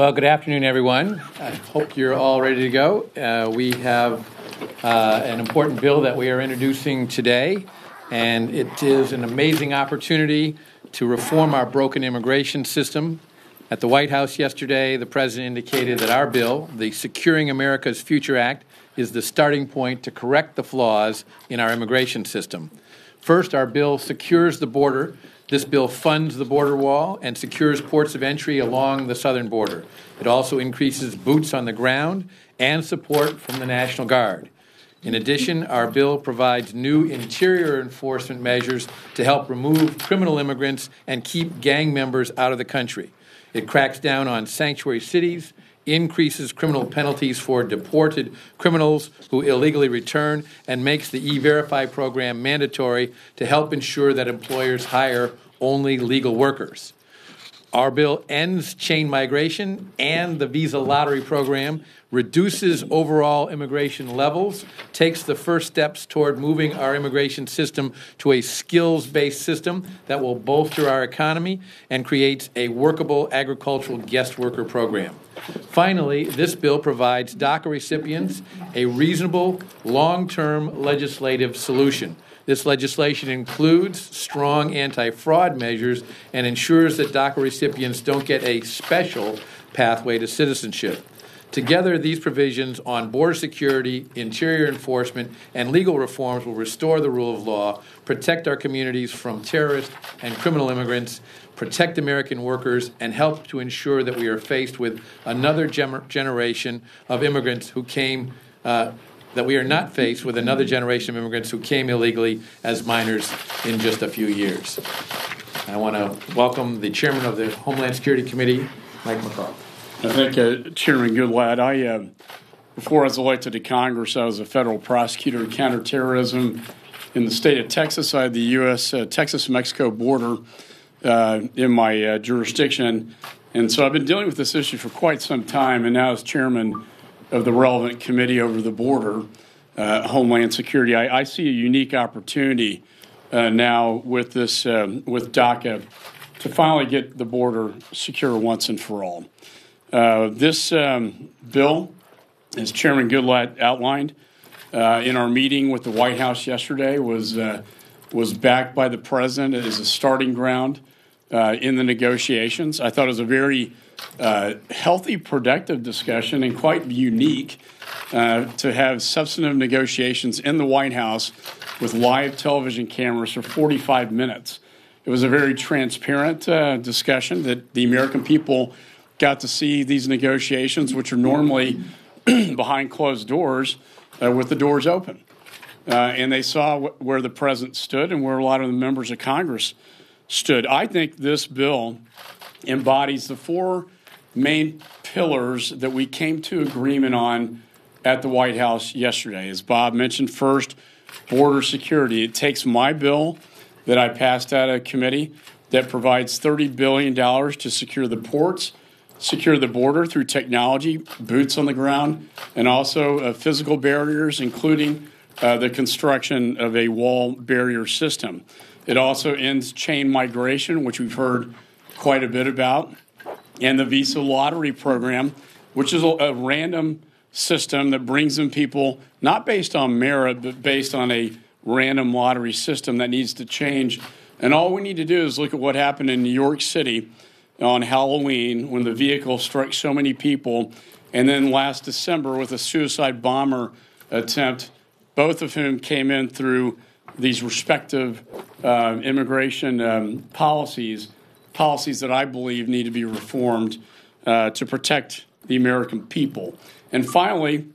Well, good afternoon, everyone. I hope you're all ready to go. We have an important bill that we are introducing today, and it is an amazing opportunity to reform our broken immigration system. At the White House yesterday, the President indicated that our bill, the Securing America's Future Act, is the starting point to correct the flaws in our immigration system. First, our bill secures the border. This bill funds the border wall and secures ports of entry along the southern border. It also increases boots on the ground and support from the National Guard. In addition, our bill provides new interior enforcement measures to help remove criminal immigrants and keep gang members out of the country. It cracks down on sanctuary cities, increases criminal penalties for deported criminals who illegally return, and makes the E-Verify program mandatory to help ensure that employers hire only legal workers. Our bill ends chain migration and the visa lottery program, reduces overall immigration levels, takes the first steps toward moving our immigration system to a skills-based system that will bolster our economy, and creates a workable agricultural guest worker program. Finally, this bill provides DACA recipients a reasonable, long-term legislative solution. This legislation includes strong anti-fraud measures and ensures that DACA recipients don't get a special pathway to citizenship. Together, these provisions on border security, interior enforcement, and legal reforms will restore the rule of law, protect our communities from terrorist and criminal immigrants, protect American workers, and help to ensure that we are faced with another generation of immigrants who came that we are not faced with another generation of immigrants who came illegally as minors in just a few years. I want to welcome the chairman of the Homeland Security Committee, Mike McCarthy. I think Chairman Goodlatte, before I was elected to Congress, I was a federal prosecutor in counterterrorism in the state of Texas. I had the U.S. Texas-Mexico border in my jurisdiction. And so I've been dealing with this issue for quite some time, and now as chairman of the relevant committee over the border, Homeland Security, I see a unique opportunity now with this, with DACA, to finally get the border secure once and for all. This bill, as Chairman Goodlatte outlined in our meeting with the White House yesterday, was backed by the President as a starting ground in the negotiations. I thought it was a very healthy, productive discussion and quite unique to have substantive negotiations in the White House with live television cameras for 45 minutes. It was a very transparent discussion that the American people got to see these negotiations, which are normally behind closed doors with the doors open. And they saw where the President stood and where a lot of the members of Congress stood. I think this bill embodies the four main pillars that we came to agreement on at the White House yesterday. As Bob mentioned, first, border security. It takes my bill that I passed out of committee that provides $30 billion to secure the ports, secure the border through technology, boots on the ground, and also physical barriers, including the construction of a wall barrier system. It also ends chain migration, which we've heard quite a bit about, and the visa lottery program, which is a random system that brings in people not based on merit, but based on a random lottery system that needs to change. And all we need to do is look at what happened in New York City on Halloween when the vehicle struck so many people, and then last December with a suicide bomber attempt, both of whom came in through these respective immigration policies that I believe need to be reformed to protect the American people. And finally,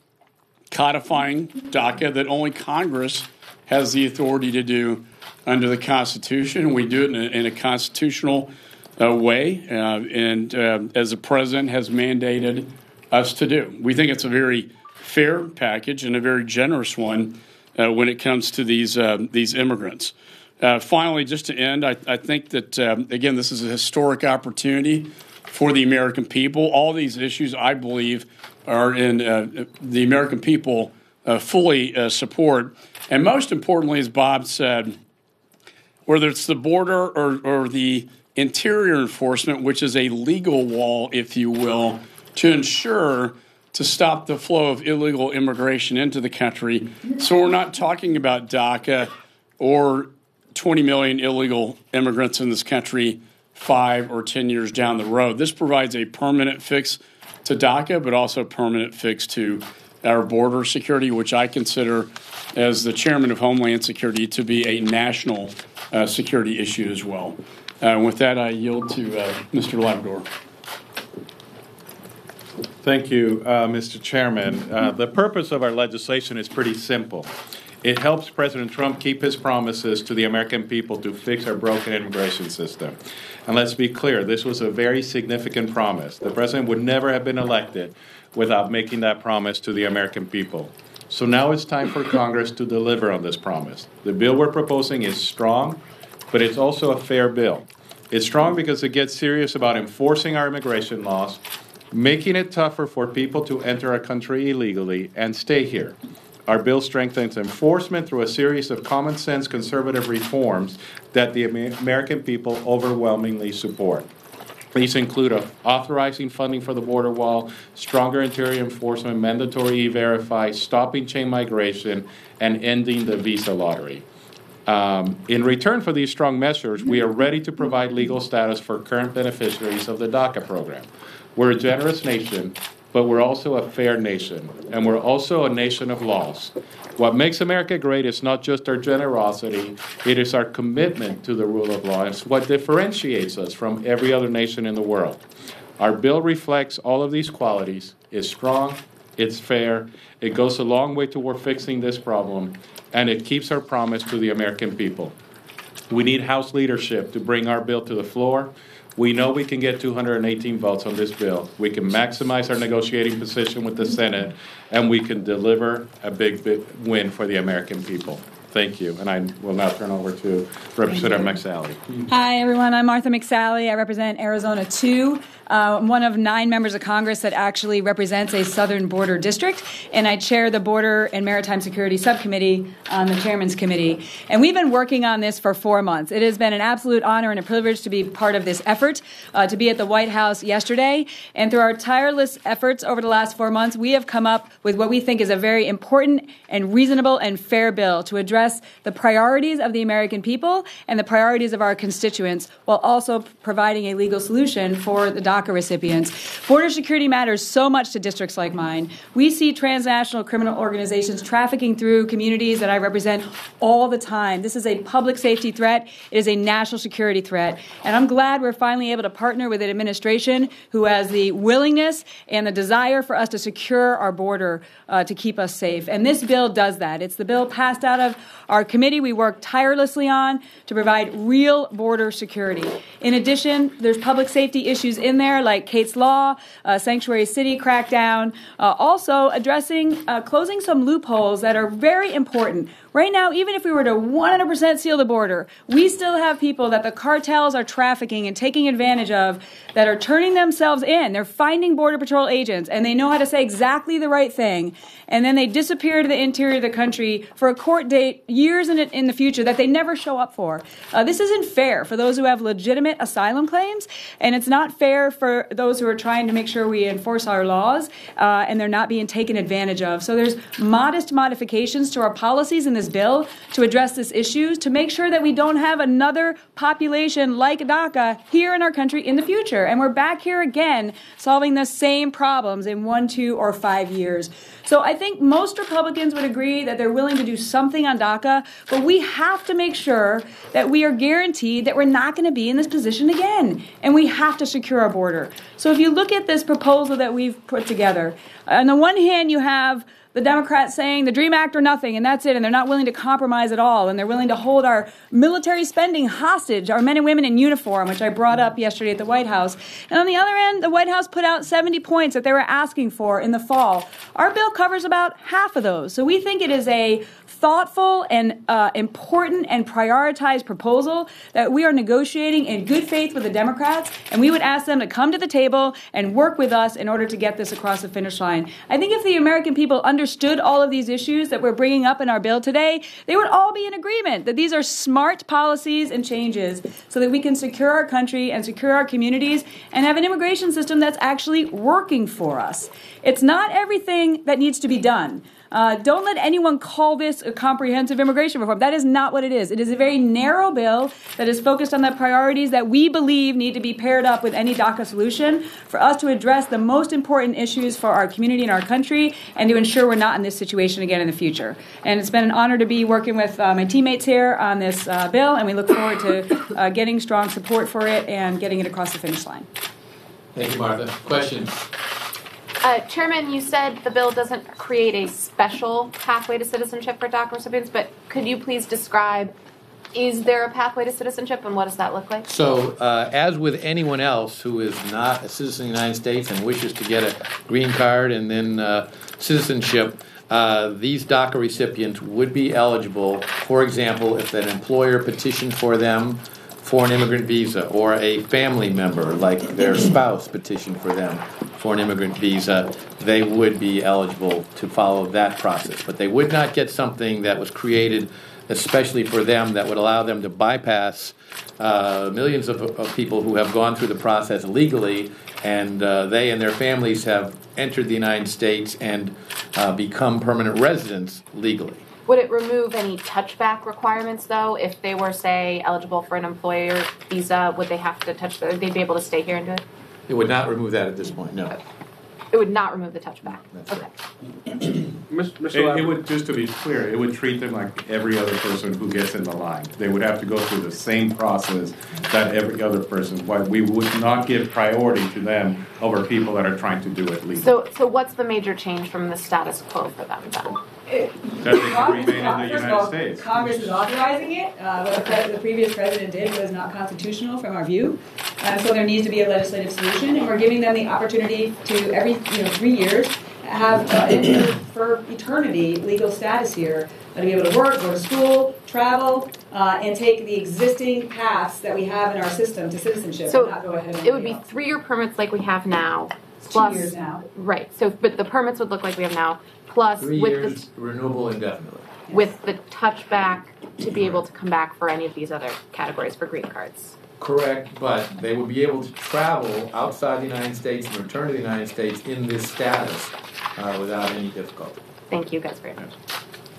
codifying DACA that only Congress has the authority to do under the Constitution. We do it in a constitutional way, and as the President has mandated us to do. We think it's a very fair package and a very generous one when it comes to these immigrants. Finally, just to end, I think that, again, this is a historic opportunity for the American people. All these issues, I believe, are in the American people fully support. And most importantly, as Bob said, whether it's the border or the interior enforcement, which is a legal wall, if you will, to ensure to stop the flow of illegal immigration into the country. So we're not talking about DACA or 20 million illegal immigrants in this country 5 or 10 years down the road. This provides a permanent fix to DACA, but also a permanent fix to our border security, which I consider, as the chairman of Homeland Security, to be a national security issue as well. With that, I yield to Mr. Labrador. Thank you, Mr. Chairman. The purpose of our legislation is pretty simple. It helps President Trump keep his promises to the American people to fix our broken immigration system. And let's be clear, this was a very significant promise. The president would never have been elected without making that promise to the American people. So now it's time for Congress to deliver on this promise. The bill we're proposing is strong, but it's also a fair bill. It's strong because it gets serious about enforcing our immigration laws, making it tougher for people to enter our country illegally and stay here. Our bill strengthens enforcement through a series of common-sense conservative reforms that the American people overwhelmingly support. These include authorizing funding for the border wall, stronger interior enforcement, mandatory E-Verify, stopping chain migration, and ending the visa lottery. In return for these strong measures, we are ready to provide legal status for current beneficiaries of the DACA program. We're a generous nation, but we're also a fair nation, and we're also a nation of laws. What makes America great is not just our generosity, it is our commitment to the rule of law. It's what differentiates us from every other nation in the world. Our bill reflects all of these qualities. It's strong, it's fair, it goes a long way toward fixing this problem, and it keeps our promise to the American people. We need House leadership to bring our bill to the floor. We know we can get 218 votes on this bill. We can maximize our negotiating position with the Senate, and we can deliver a big win for the American people. Thank you. And I will now turn over to Representative McSally. Hi, everyone. I'm Martha McSally. I represent Arizona 2. I'm one of 9 members of Congress that actually represents a southern border district, and I chair the Border and Maritime Security Subcommittee on the Chairman's Committee. And we've been working on this for 4 months. It has been an absolute honor and a privilege to be part of this effort, to be at the White House yesterday. And through our tireless efforts over the last 4 months, we have come up with what we think is a very important and reasonable and fair bill to address the priorities of the American people and the priorities of our constituents, while also providing a legal solution for the DACA recipients. Border security matters so much to districts like mine. We see transnational criminal organizations trafficking through communities that I represent all the time. This is a public safety threat. It is a national security threat. And I'm glad we're finally able to partner with an administration who has the willingness and the desire for us to secure our border to keep us safe. And this bill does that. It's the bill passed out of our committee we worked tirelessly on to provide real border security. In addition, there's public safety issues in there like Kate's Law, Sanctuary City crackdown, also addressing closing some loopholes that are very important. Right now, even if we were to 100% seal the border, we still have people that the cartels are trafficking and taking advantage of that are turning themselves in. They're finding Border Patrol agents, and they know how to say exactly the right thing, and then they disappear to the interior of the country for a court date years in the future that they never show up for. This isn't fair for those who have legitimate asylum claims, and it's not fair for those who are trying to make sure we enforce our laws and they're not being taken advantage of. So there's modest modifications to our policies in this bill to address this issue, to make sure that we don't have another population like DACA here in our country in the future. And we're back here again solving the same problems in 1, 2, or 5 years. So I think most Republicans would agree that they're willing to do something on DACA, but we have to make sure that we are guaranteed that we're not going to be in this position again. And we have to secure our border. So if you look at this proposal that we've put together, on the one hand, you have the Democrats saying the DREAM Act or nothing, and that's it, and they're not willing to compromise at all, and they're willing to hold our military spending hostage, our men and women in uniform, which I brought up yesterday at the White House. And on the other end, the White House put out 70 points that they were asking for in the fall. Our bill covers about half of those. So we think it is a thoughtful and important and prioritized proposal that we are negotiating in good faith with the Democrats, and we would ask them to come to the table and work with us in order to get this across the finish line. I think if the American people understood all of these issues that we're bringing up in our bill today, they would all be in agreement that these are smart policies and changes so that we can secure our country and secure our communities and have an immigration system that's actually working for us. It's not everything that needs to be done. Don't let anyone call this a comprehensive immigration reform. That is not what it is. It is a very narrow bill that is focused on the priorities that we believe need to be paired up with any DACA solution for us to address the most important issues for our community and our country and to ensure we're not in this situation again in the future. And it's been an honor to be working with my teammates here on this bill, and we look forward to getting strong support for it and getting it across the finish line. Thank you, Martha. Questions? Chairman, you said the bill doesn't create a special pathway to citizenship for DACA recipients, but could you please describe, is there a pathway to citizenship and what does that look like? So, as with anyone else who is not a citizen of the United States and wishes to get a green card and then citizenship, these DACA recipients would be eligible, for example, if an employer petitioned for them for an immigrant visa, or a family member, like their spouse, petitioned for them for an immigrant visa, they would be eligible to follow that process. But they would not get something that was created especially for them that would allow them to bypass millions of people who have gone through the process legally, and they and their families have entered the United States and become permanent residents legally. Would it remove any touchback requirements, though? If they were, say, eligible for an employer visa, would they have to they'd be able to stay here and do it? It would not remove that at this point, no. Okay. It would not remove the touchback. That's okay. Right. It would, just to be clear, it would treat them like every other person who gets in the line. They would have to go through the same process that every other person. Why we would not give priority to them over people that are trying to do it legally. So what's the major change from the status quo for them then? That they can remain in the United States. Congress is authorizing it. What the previous president did was not constitutional from our view. So there needs to be a legislative solution, and we're giving them the opportunity to every 3 years have for eternity legal status here, to be able to work, go to school, travel, and take the existing paths that we have in our system to citizenship. So and not go ahead and it would be 3-year permits like we have now. It's Plus, 2 years now. Right. So, but the permits would look like we have now. Plus, 3 with years, renewable indefinitely. with the touchback to be able to come back for any of these other categories for green cards. Correct, but they would be able to travel outside the United States and return to the United States in this status without any difficulty. Thank you guys very much.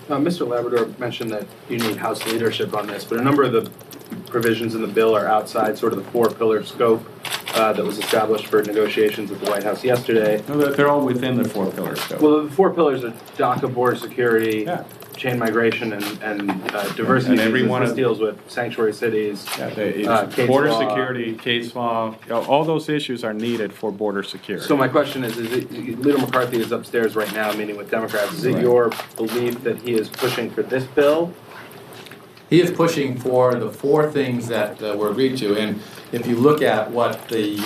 Mr. Labrador mentioned that you need House leadership on this, but a number of the provisions in the bill are outside sort of the 4-pillar scope that was established for negotiations at the White House yesterday. No, they're all within the 4 pillars. Well, the 4 pillars are DACA, border security, chain migration, and diversity. And every one this of deals with sanctuary cities, case border law. security, case law, all those issues are needed for border security. So my question is Leader McCarthy is upstairs right now meeting with Democrats. Is it your belief that he is pushing for this bill? He is pushing for the 4 things that were agreed to, and if you look at what the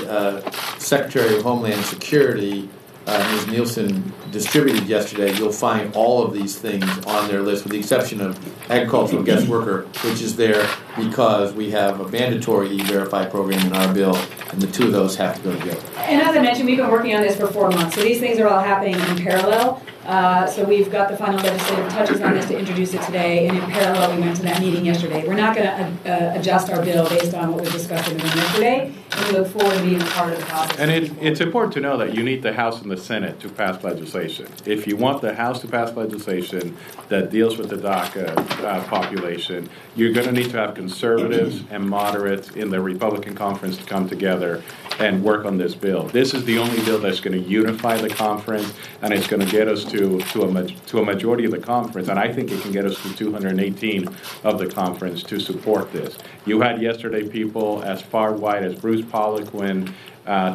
Secretary of Homeland Security, Ms. Nielsen, distributed yesterday, you'll find all of these things on their list, with the exception of agricultural guest worker, which is there because we have a mandatory E-Verify program in our bill, and the 2 of those have to go together. And as I mentioned, we've been working on this for 4 months, so these things are all happening in parallel. So we've got the final legislative touches on this to introduce it today, and in parallel, we went to that meeting yesterday. We're not going to adjust our bill based on what we discussed in the room yesterday, and we look forward to being part of the process. And it's important to know that you need the House and the Senate to pass legislation. If you want the House to pass legislation that deals with the DACA population, you're going to need to have conservatives and moderates in the Republican conference to come together and work on this bill. This is the only bill that's going to unify the conference, and it's going to get us to a majority of the conference, and I think it can get us to 218 of the conference to support this. You had yesterday people as far wide as Bruce Poliquin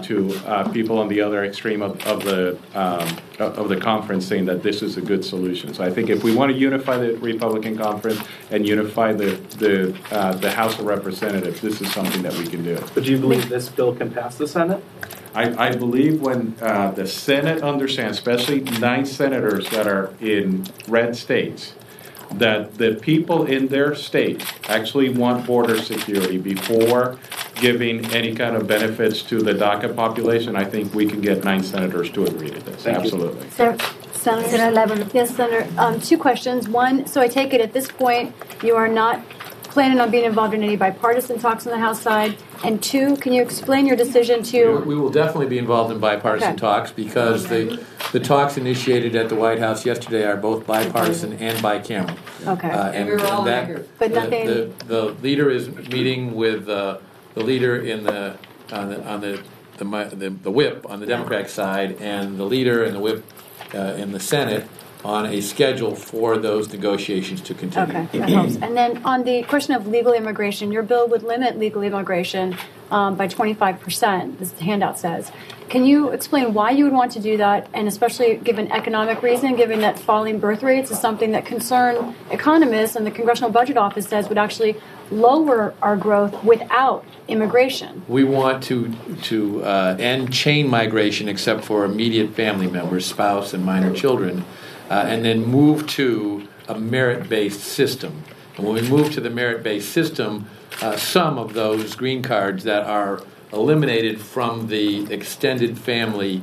to people on the other extreme of the conference saying that this is a good solution. So I think if we want to unify the Republican conference and unify the House of Representatives, this is something that we can do. But do you believe this bill can pass the Senate? I believe when the Senate understands, especially 9 senators that are in red states, that the people in their state actually want border security before giving any kind of benefits to the DACA population, I think we can get 9 senators to agree to this. Absolutely. Senator Lavender. Yes, Senator. 2 questions. One, so I take it at this point you are not planning on being involved in any bipartisan talks on the House side? And 2, can you explain your decision to... We will definitely be involved in bipartisan talks because the talks initiated at the White House yesterday are both bipartisan and bicameral. Okay. And we were all that, in agreement. But nothing... the leader is meeting with the leader in the whip on the Democratic side, and the leader and the whip in the Senate on a schedule for those negotiations to continue. Okay, that helps. And then on the question of legal immigration, your bill would limit legal immigration by 25%, this handout says. Can you explain why you would want to do that, and especially given economic reason, given that falling birth rates is something that concern economists, and the Congressional Budget Office says would actually lower our growth without immigration? We want to end chain migration except for immediate family members, spouse and minor children, and then move to a merit-based system. And when we move to the merit-based system, some of those green cards that are eliminated from the extended family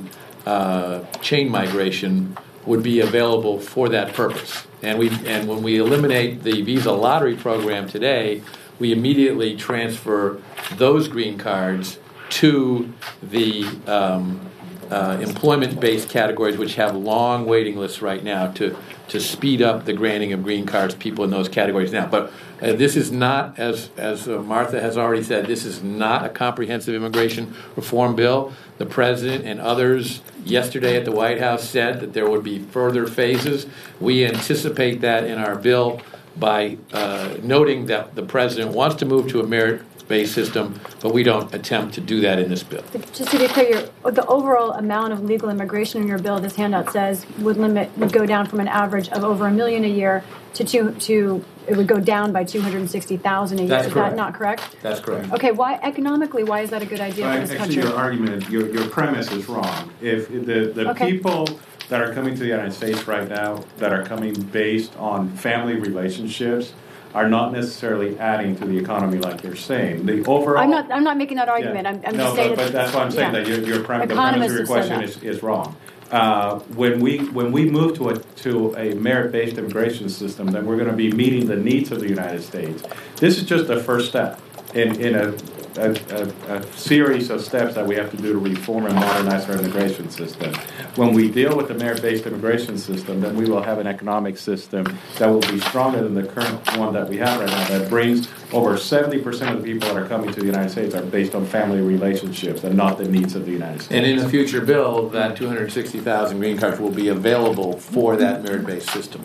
chain migration would be available for that purpose. And when we eliminate the visa lottery program today, we immediately transfer those green cards to the employment-based categories, which have long waiting lists right now, to speed up the granting of green cards to people in those categories now. But this is not, as Martha has already said, this is not a comprehensive immigration reform bill. The President and others yesterday at the White House said that there would be further phases. We anticipate that in our bill by noting that the President wants to move to a merit-based system, but we don't attempt to do that in this bill. Just to be clear, the overall amount of legal immigration in your bill, this handout says, would go down from an average of over 1 million a year to it would go down by 260,000 a year. That's is correct. that not correct? That's correct. Okay, why is that a good idea for this Actually, country? your argument, your premise is wrong. If the Okay. people that are coming to the United States right now, that are coming based on family relationships, are not necessarily adding to the economy like you're saying. The overall, I'm not making that argument. Yeah. I'm no, just saying but that's why I'm saying that the premise of your question is wrong. When we move to a merit-based immigration system, then we're going to be meeting the needs of the United States. This is just the first step in a series of steps that we have to do to reform and modernize our immigration system. When we deal with the merit-based immigration system, then we will have an economic system that will be stronger than the current one that we have right now, that brings over 70% of the people that are coming to the United States are based on family relationships and not the needs of the United States. And in a future bill, that 260,000 green cards will be available for that merit-based system.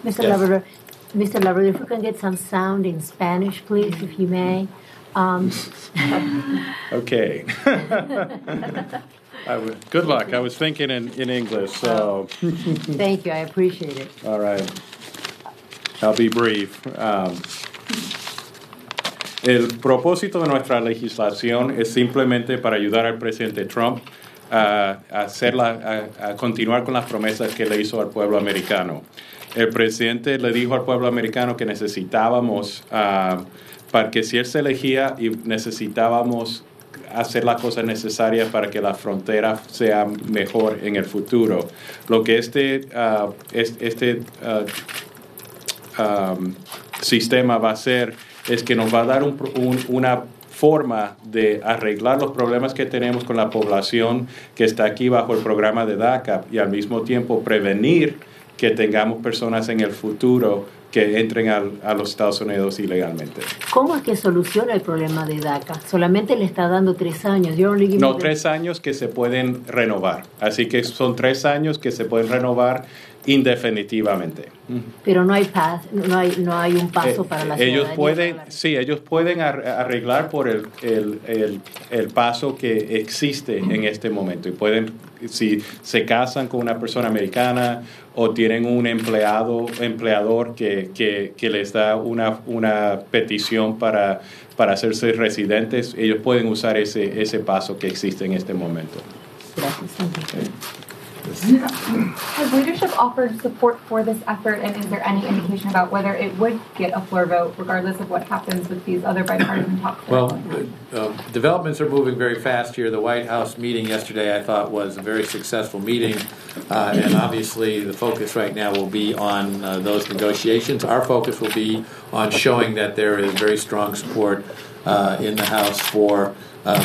Mr. Yes. Labrador. Mr. Labrador, if we can get some sound in Spanish, please, if you may. Okay. Good luck. I was thinking in English, so. Thank you. I appreciate it. All right. I'll be brief. El propósito de nuestra legislación es simplemente para ayudar al presidente Trump a continuar con las promesas que le hizo al pueblo americano. El presidente le dijo al pueblo americano que necesitábamos, para que si él se elegía, y necesitábamos hacer las cosas necesarias para que la frontera sea mejor en el futuro. Lo que este sistema va a hacer es que nos va a dar una forma de arreglar los problemas que tenemos con la población que está aquí bajo el programa de DACA y al mismo tiempo prevenir que tengamos personas en el futuro que entren a los Estados Unidos ilegalmente. ¿Cómo es que soluciona el problema de DACA? Solamente le está dando 3 años. No, 3 años que se pueden renovar. Así que son 3 años que se pueden renovar indefinitivamente. Pero no hay un paso para la ciudadanía. Ellos pueden arreglar por el paso que existe en este momento. Y pueden, si se casan con una persona americana o tienen un empleador que les da una petición para hacerse residentes, ellos pueden usar ese paso que existe en este momento. Gracias. Okay. crisis. Has leadership offered support for this effort, and is there any indication about whether it would get a floor vote, regardless of what happens with these other bipartisan talks? Well, developments are moving very fast here. The White House meeting yesterday, I thought, was a very successful meeting, and obviously the focus right now will be on those negotiations. Our focus will be on showing that there is very strong support in the House for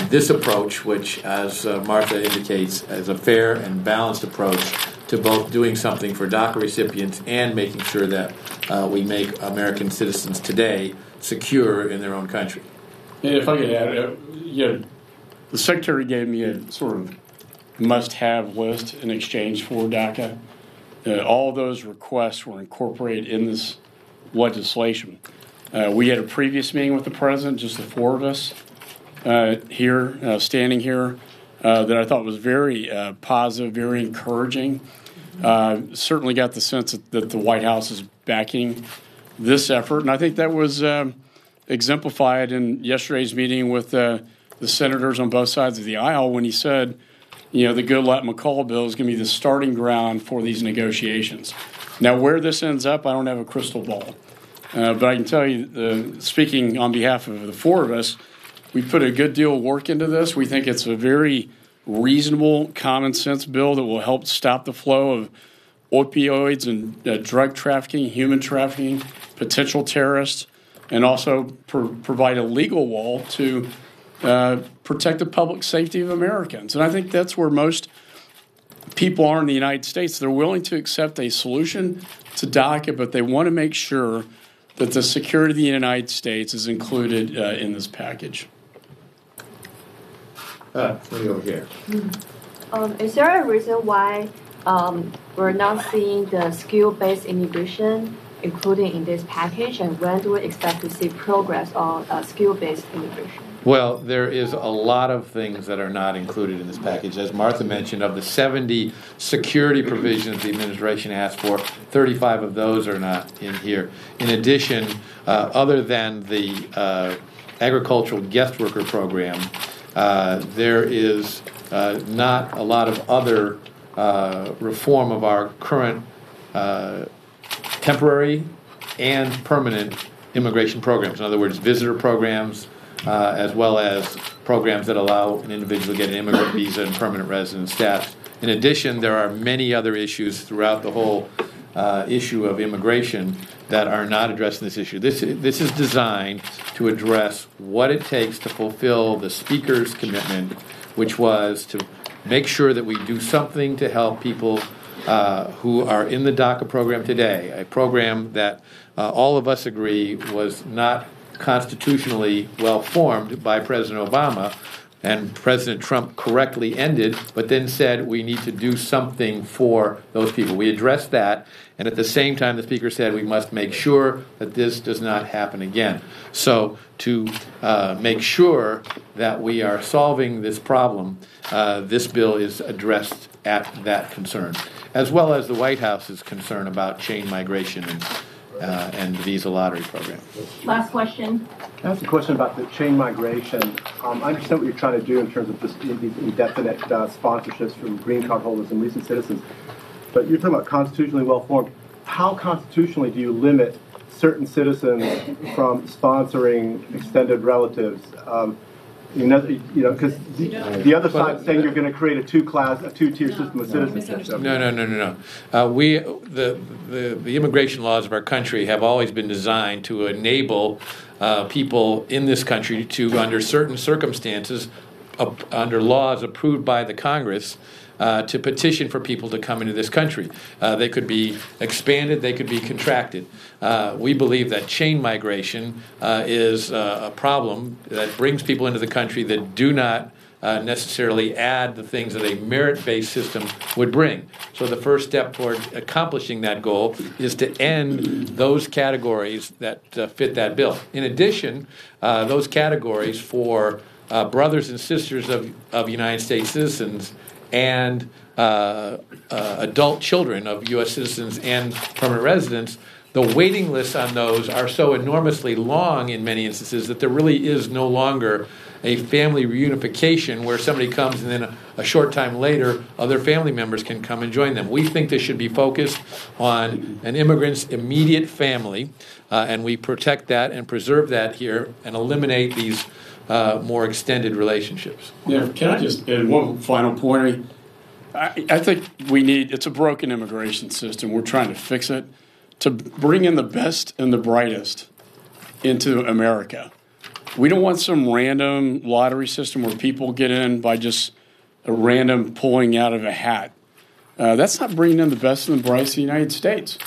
this approach, which, as Martha indicates, is a fair and balanced approach to both doing something for DACA recipients and making sure that we make American citizens today secure in their own country. And if I could add, the Secretary gave me a sort of must-have list in exchange for DACA. All those requests were incorporated in this legislation. We had a previous meeting with the President, just the four of us standing here, that I thought was very positive, very encouraging. Certainly got the sense that the White House is backing this effort, and I think that was exemplified in yesterday's meeting with the senators on both sides of the aisle when he said, the Goodlatte-McCall bill is going to be the starting ground for these negotiations. Now, where this ends up, I don't have a crystal ball. But I can tell you, speaking on behalf of the four of us, we put a good deal of work into this. We think it's a very reasonable, common sense bill that will help stop the flow of opioids and drug trafficking, human trafficking, potential terrorists, and also provide a legal wall to protect the public safety of Americans. And I think that's where most people are in the United States. They're willing to accept a solution to DACA, but they want to make sure that the security of the United States is included in this package. Let me over here. Is there a reason why we're not seeing the skill-based immigration included in this package, and when do we expect to see progress on skill-based immigration? Well, there is a lot of things that are not included in this package. As Martha mentioned, of the 70 security provisions the administration asked for, 35 of those are not in here. In addition, other than the agricultural guest worker program, there is not a lot of other reform of our current temporary and permanent immigration programs. In other words, visitor programs, as well as programs that allow an individual to get an immigrant visa and permanent residence status. In addition, there are many other issues throughout the whole issue of immigration that are not addressed in this issue. This is designed to address what it takes to fulfill the Speaker's commitment, which was to make sure that we do something to help people who are in the DACA program today, a program that all of us agree was not constitutionally well formed by President Obama, and President Trump correctly ended, but then said we need to do something for those people. We addressed that, and at the same time the Speaker said we must make sure that this does not happen again. So to make sure that we are solving this problem, this bill is addressed at that concern, as well as the White House's concern about chain migration and the visa lottery program. Last question. I have a question about the chain migration. I understand what you're trying to do in terms of just these indefinite sponsorships from green card holders and recent citizens, but you're talking about constitutionally well-formed. How constitutionally do you limit certain citizens from sponsoring extended relatives? Because the other side is saying you're going to create a two-tier system of citizenship. No. The immigration laws of our country have always been designed to enable people in this country to, under certain circumstances, under laws approved by the Congress, to petition for people to come into this country. They could be expanded, they could be contracted. We believe that chain migration is a problem that brings people into the country that do not necessarily add the things that a merit-based system would bring. So the first step toward accomplishing that goal is to end those categories that fit that bill. In addition, those categories for brothers and sisters of United States citizens and adult children of U.S. citizens and permanent residents the waiting lists on those are so enormously long in many instances that there really is no longer a family reunification where somebody comes and then a short time later other family members can come and join them. We think this should be focused on an immigrant's immediate family, and we protect that and preserve that here and eliminate these more extended relationships. Yeah, can I just add one final point? I think it's a broken immigration system. We're trying to fix it to bring in the best and the brightest into America. We don't want some random lottery system where people get in by just a random pulling out of a hat. That's not bringing in the best and the brightest of the United States.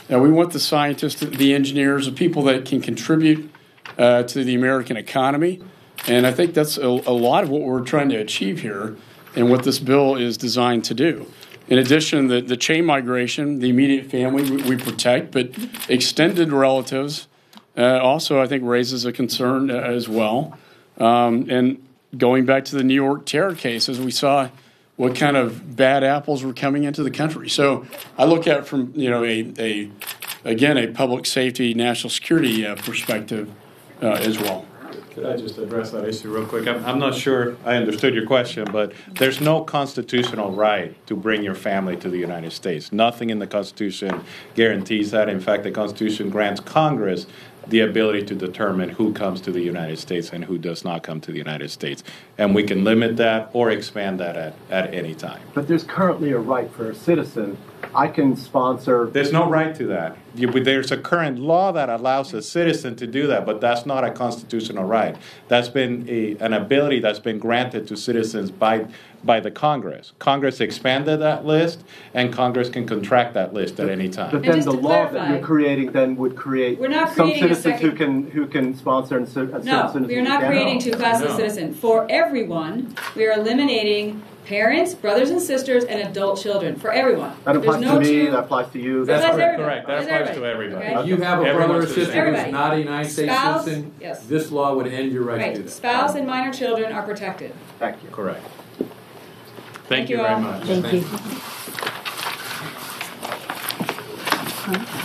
We want the scientists, the engineers, the people that can contribute to the American economy. And I think that's a lot of what we're trying to achieve here and what this bill is designed to do. In addition, the chain migration, the immediate family, we protect, but extended relatives also, I think, raises a concern as well. And going back to the New York terror cases, we saw what kind of bad apples were coming into the country. So I look at it from a public safety, national security perspective as well. Could I just address that issue real quick? I'm not sure I understood your question, but there's no constitutional right to bring your family to the United States. Nothing in the Constitution guarantees that. In fact, the Constitution grants Congress the ability to determine who comes to the United States and who does not come to the United States. And we can limit that or expand that at any time. But there's currently a right for a citizen. I can sponsor... There's no right to that. There's a current law that allows a citizen to do that, but that's not a constitutional right. That's been an ability that's been granted to citizens by the Congress. Congress expanded that list, and Congress can contract that list at any time. But then the law that you're creating then would create some citizens who can sponsor and citizens. No, we are not creating two classes of citizen. For everyone, we are eliminating parents, brothers and sisters, and adult children. For everyone. That applies to me, that applies to you. That's correct. That applies to everybody. If you have a brother or sister who's not a United States citizen, this law would end your right to do that. Spouse and minor children are protected. Thank you. Correct. Thank you very much. Thank you.